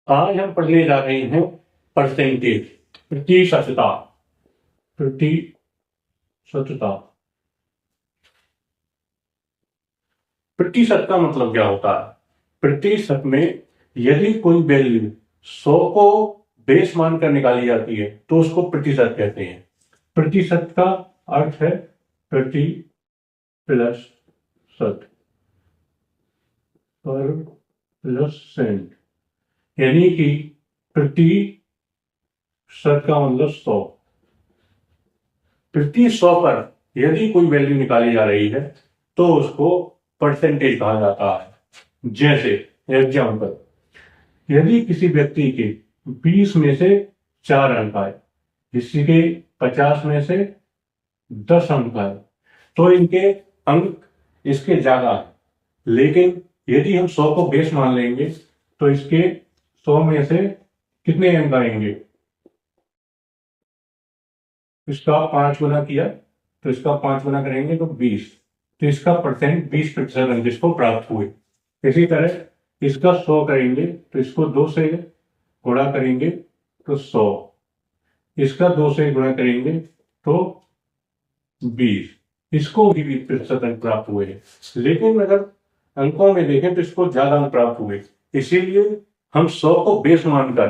आज हम पढ़ने जा रहे हैं परसेंटेज, प्रतिशतता। प्रतिशतता। प्रतिशत का मतलब क्या होता है? प्रतिशत में यदि कोई वैल्यू 100 को बेस मानकर निकाली जाती है तो उसको प्रतिशत कहते हैं। प्रतिशत का अर्थ है प्रति प्लस शत, पर प्लस सेंट, यानी कि प्रति शत का मतलब 100। प्रति 100 पर यदि कोई वैल्यू निकाली जा रही है तो उसको परसेंटेज कहा जाता है। जैसे एग्जाम्पल, यदि किसी व्यक्ति के 20 में से 4 अंक आए, किसी के 50 में से 10 अंक आए, तो इनके अंक इसके ज्यादा है। लेकिन यदि हम 100 को बेस मान लेंगे तो इसके 100 में से कितने अंक आएंगे? इसका 5 गुना किया तो इसका 5 गुना करेंगे तो 20, तो इसका परसेंट 20% अंक इसको प्राप्त हुए। इसी तरह इसका 100 करेंगे तो इसको 2 से गुणा करेंगे तो 100, इसका 2 से गुणा करेंगे तो 20, इसको भी 20% अंक प्राप्त हुए हैं। लेकिन अगर अंकों में देखें तो इसको ज्यादा अंक प्राप्त हुए, इसीलिए हम 100 को बेस मानकर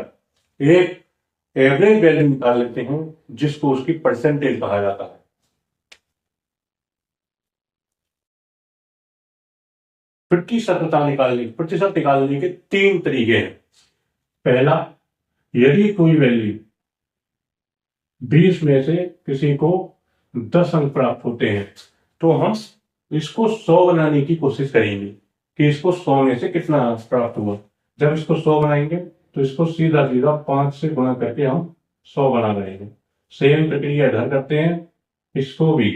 एक एवरेज वैल्यू निकाल लेते हैं जिसको उसकी परसेंटेज कहा जाता है। प्रतिशत निकालने के 3 तरीके हैं। पहला, यदि कोई वैल्यू 20 में से किसी को 10 अंक प्राप्त होते हैं तो हम इसको 100 बनाने की कोशिश करेंगे कि इसको 100 में से कितना अंक प्राप्त हुआ। जब इसको 100 बनाएंगे तो इसको सीधा सीधा 5 से गुणा करके हम 100 बना देंगे। सेम प्रक्रिया इधर करते हैं, इसको भी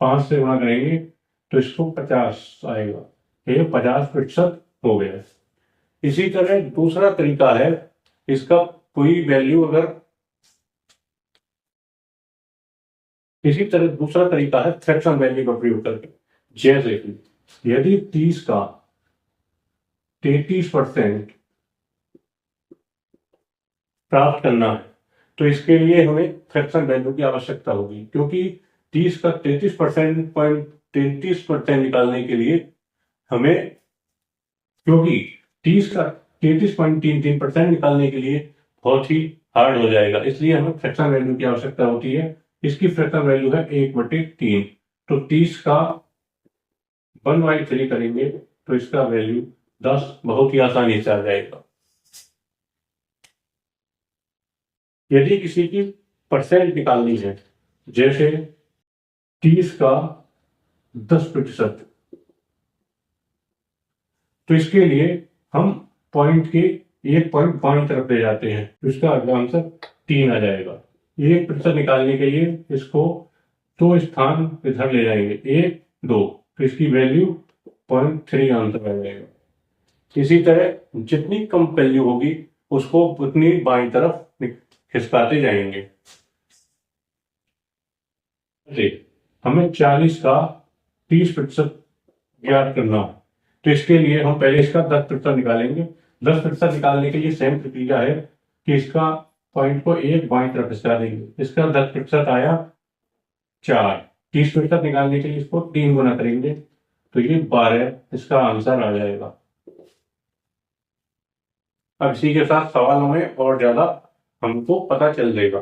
5 से गुणा करेंगे तो इसको 50 आएगा, ये 50% हो गया। इसी तरह दूसरा तरीका है, इसका कोई वैल्यू अगर इसी तरह दूसरा तरीका है फ्रैक्शन वैल्यू का प्रयोग करके। जैसे कि यदि 30 का 33% प्राप्त करना है तो इसके लिए हमें फ्रैक्शन वैल्यू की आवश्यकता होगी, क्योंकि 30 का 33% निकालने के लिए हमें, क्योंकि 30 का 33.33% निकालने के लिए बहुत ही हार्ड हो जाएगा, इसलिए हमें फ्रैक्शन वैल्यू की आवश्यकता होती है। इसकी फ्रैक्शन वैल्यू है 1/3। तो 30 का 1/3 करेंगे तो इसका वैल्यू 10 बहुत ही आसानी से आ जाएगा। यदि किसी की परसेंट निकालनी है, जैसे 30 का 10%, तो इसके लिए हम पॉइंट के एक पॉइंट बाईं तरफ ले जाते हैं तो इसका आंसर 3 आ जाएगा। 1% निकालने के लिए इसको 2 स्थान इधर ले जाएंगे, 1 2, तो इसकी वैल्यू 0.3 आंसर आ जाएगा। इसी तरह जितनी कम वैल्यू होगी उसको उतनी बाईं तरफ खिसकाते जाएंगे। हमें 40 का 30% ज्ञात करना है तो इसके लिए हम पहले इसका 10% निकालेंगे। 10% निकालने के लिए सेम प्रक्रिया है कि इसका पॉइंट को एक बाईं तरफ खिसका देंगे। इसका 10% आया 4, 30% निकालने के लिए इसको 3 गुना करेंगे तो ये 12, इसका आंसर आ जाएगा। अब इसी के साथ सवालों में और ज्यादा हमको पता चल जाएगा।